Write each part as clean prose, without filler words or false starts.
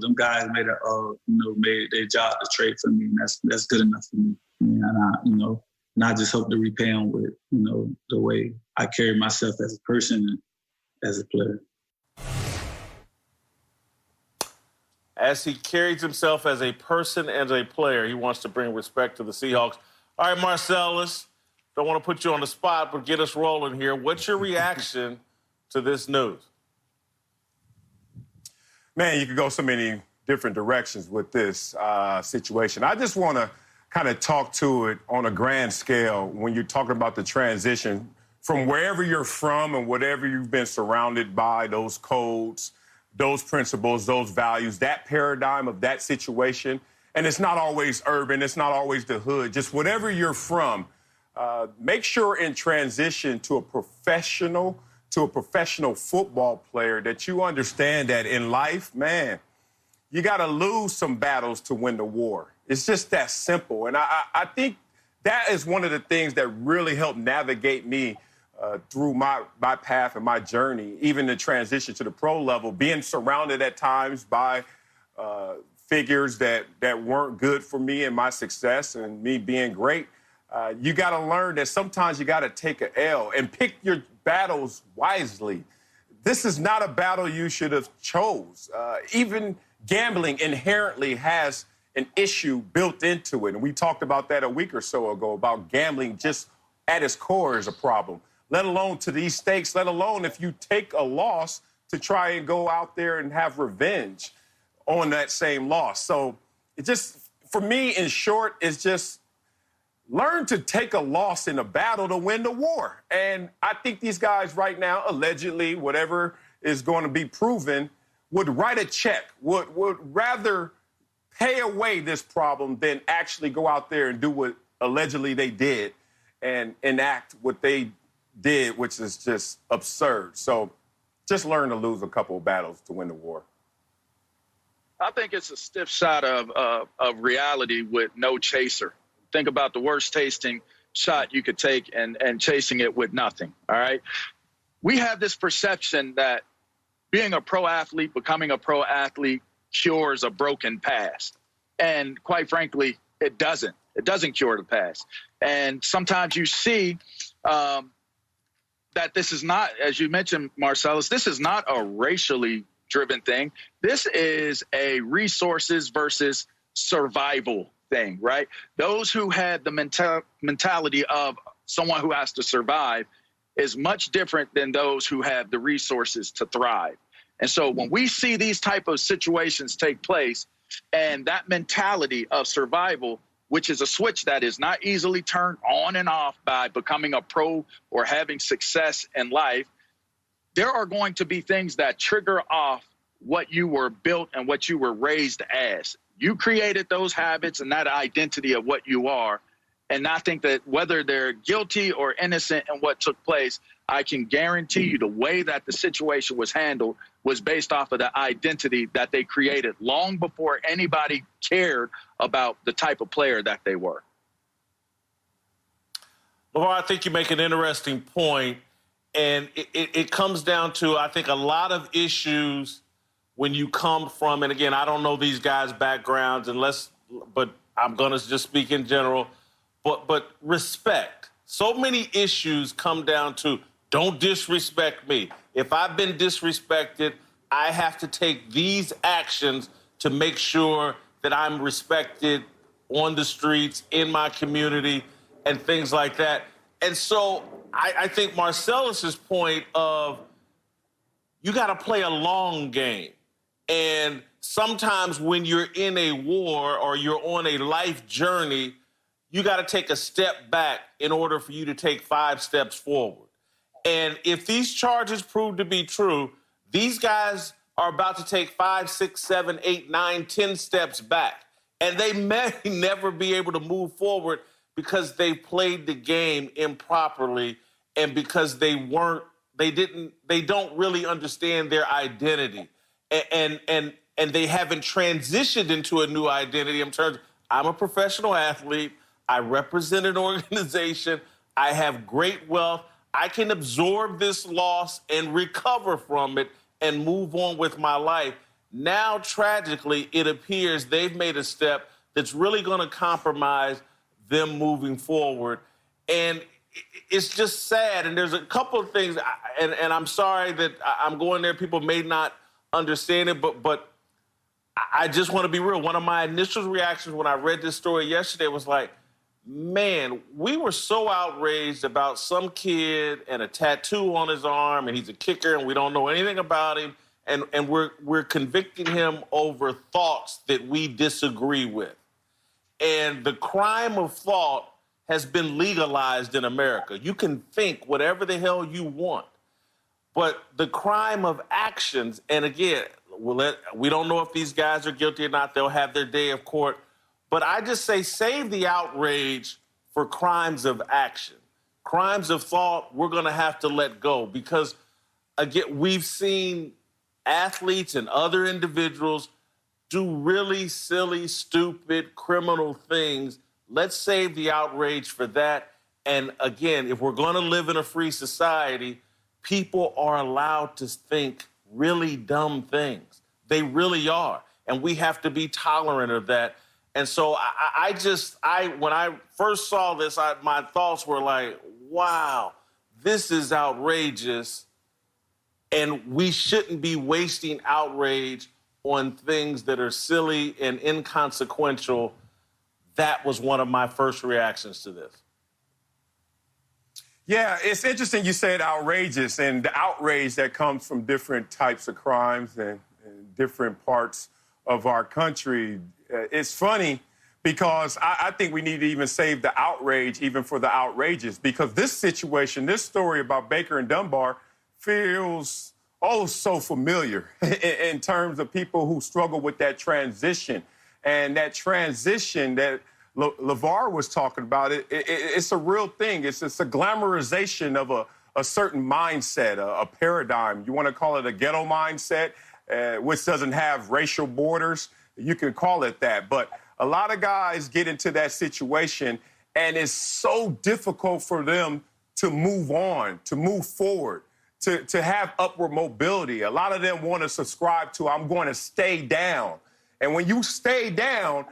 them guys made their job to trade for me, and that's good enough for me. And I just hope to repay them with, the way I carry myself as a person and as a player. As he carries himself as a person and a player, he wants to bring respect to the Seahawks. All right, Marcellus, don't want to put you on the spot, but get us rolling here. What's your reaction to this news? Man, you could go so many different directions with this situation. I just want to kind of talk to it on a grand scale when you're talking about the transition from wherever you're from and whatever you've been surrounded by, those codes, those principles, those values, that paradigm of that situation. And it's not always urban, it's not always the hood, just whatever you're from, make sure in transition to a professional football player that you understand that in life, man, you got to lose some battles to win the war. It's just that simple. And I think that is one of the things that really helped navigate me through my path and my journey, even the transition to the pro level, being surrounded at times by figures that weren't good for me and my success and me being great. You got to learn that sometimes you got to take an L and pick your battles wisely. This is not a battle you should have chose. Even gambling inherently has an issue built into it. And we talked about that a week or so ago, about gambling just at its core is a problem, let alone to these stakes, let alone if you take a loss to try and go out there and have revenge on that same loss. So it just, for me, in short, is just learn to take a loss in a battle to win the war. And I think these guys right now, allegedly, whatever is going to be proven, would write a check, would rather pay away this problem than actually go out there and do what allegedly they did and enact what they did, which is just absurd. So just learn to lose a couple of battles to win the war. I think it's a stiff shot of reality with no chaser. Think about the worst tasting shot you could take and chasing it with nothing, all right? We have this perception that being a pro athlete, becoming a pro athlete, cures a broken past. And quite frankly, it doesn't. It doesn't cure the past. And sometimes you see that this is not, as you mentioned, Marcellus, this is not a racially driven thing. This is a resources versus survival thing, right? Those who had the mentality of someone who has to survive is much different than those who have the resources to thrive. And so when we see these type of situations take place and that mentality of survival, which is a switch that is not easily turned on and off by becoming a pro or having success in life, there are going to be things that trigger off what you were built and what you were raised as. You created those habits and that identity of what you are. And I think that whether they're guilty or innocent in what took place, I can guarantee you the way that the situation was handled was based off of the identity that they created long before anybody cared about the type of player that they were. Well, I think you make an interesting point, and it comes down to, I think, a lot of issues when you come from, and again, I don't know these guys' backgrounds but I'm going to just speak in general, but respect. So many issues come down to don't disrespect me. If I've been disrespected, I have to take these actions to make sure that I'm respected on the streets, in my community, and things like that. And so I think Marcellus's point of you got to play a long game. And sometimes when you're in a war or you're on a life journey, you got to take a step back in order for you to take 5 steps forward. And if these charges prove to be true, these guys are about to take 5, 6, 7, 8, 9, 10 steps back. And they may never be able to move forward because they played the game improperly and because they don't really understand their identity. And they haven't transitioned into a new identity in terms of, I'm a professional athlete, I represent an organization, I have great wealth, I can absorb this loss and recover from it and move on with my life. Now, tragically, it appears they've made a step that's really going to compromise them moving forward. And it's just sad. And there's a couple of things, and I'm sorry that I'm going there. People may not understand it, but I just want to be real. One of my initial reactions when I read this story yesterday was like, man, we were so outraged about some kid and a tattoo on his arm, and he's a kicker, and we don't know anything about him, and we're convicting him over thoughts that we disagree with. And the crime of thought has been legalized in America. You can think whatever the hell you want. But the crime of actions, and again, we don't know if these guys are guilty or not. They'll have their day of court. But I just say save the outrage for crimes of action. Crimes of thought, we're going to have to let go because, again, we've seen athletes and other individuals do really silly, stupid, criminal things. Let's save the outrage for that. And again, if we're going to live in a free society, people are allowed to think really dumb things. They really are. And we have to be tolerant of that. And so when I first saw this, my thoughts were like, wow, this is outrageous. And we shouldn't be wasting outrage on things that are silly and inconsequential. That was one of my first reactions to this. Yeah, it's interesting you said outrageous, and the outrage that comes from different types of crimes and different parts of our country. It's funny because I think we need to even save the outrage even for the outrageous, because this situation, this story about Baker and Dunbar feels so familiar in terms of people who struggle with that transition. And that transition that LeVar was talking about, it's a real thing. It's a glamorization of a certain mindset, a paradigm. You want to call it a ghetto mindset, which doesn't have racial borders. You can call it that. But a lot of guys get into that situation, and it's so difficult for them to move on, to move forward, to have upward mobility. A lot of them want to subscribe to, I'm going to stay down. And when you stay down,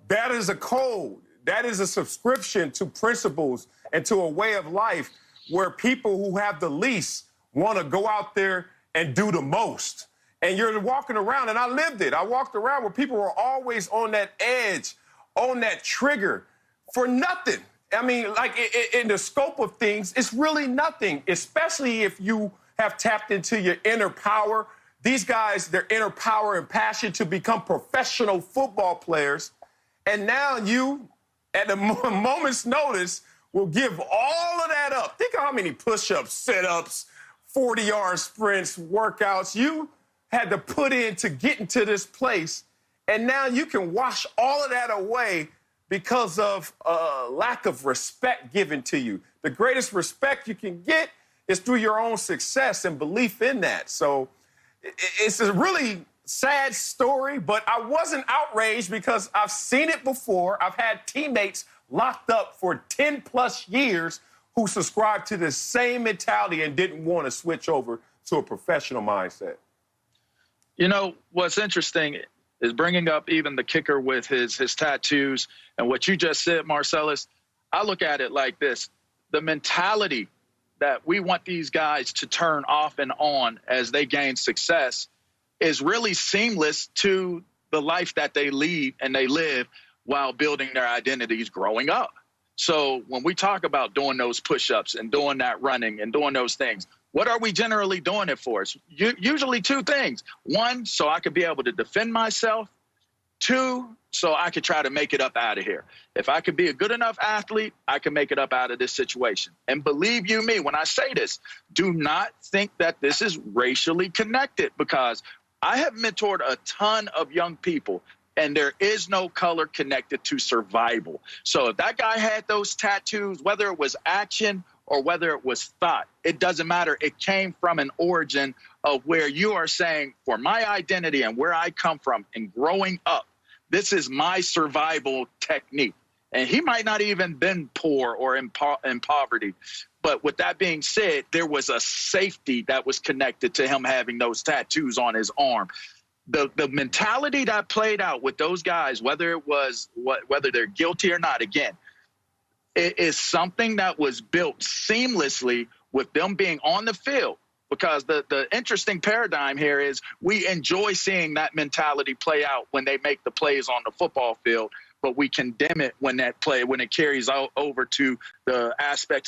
that is a code. That is a subscription to principles and to a way of life where people who have the least want to go out there and do the most. And you're walking around, and I lived it. I walked around where people were always on that edge, on that trigger for nothing. I mean, like in the scope of things, it's really nothing, especially if you have tapped into your inner power. These guys, their inner power and passion to become professional football players. And now you, at a moment's notice, will give all of that up. Think of how many push-ups, sit-ups, 40-yard sprints, workouts you had to put in to get into this place. And now you can wash all of that away because of a lack of respect given to you. The greatest respect you can get is through your own success and belief in that. So it's a really sad story, but I wasn't outraged because I've seen it before. I've had teammates locked up for 10-plus years who subscribed to the same mentality and didn't want to switch over to a professional mindset. You know, what's interesting is bringing up even the kicker with his tattoos and what you just said, Marcellus. I look at it like this. The mentality that we want these guys to turn off and on as they gain success is really seamless to the life that they lead and they live while building their identities growing up. So when we talk about doing those push-ups and doing that running and doing those things, what are we generally doing it for? It's usually two things. One, so I could be able to defend myself. Two, so I could try to make it up out of here. If I could be a good enough athlete, I can make it up out of this situation. And believe you me, when I say this, do not think that this is racially connected, because I have mentored a ton of young people, and there is no color connected to survival. So if that guy had those tattoos, whether it was action or whether it was thought, it doesn't matter. It came from an origin of where you are saying, for my identity and where I come from and growing up, this is my survival technique. And he might not even been poor or in poverty. But with that being said, there was a safety that was connected to him having those tattoos on his arm. the mentality that played out with those guys, whether they're guilty or not, again, it is something that was built seamlessly with them being on the field. Because the interesting paradigm here is we enjoy seeing that mentality play out when they make the plays on the football field, but we condemn it when it carries out over to the aspects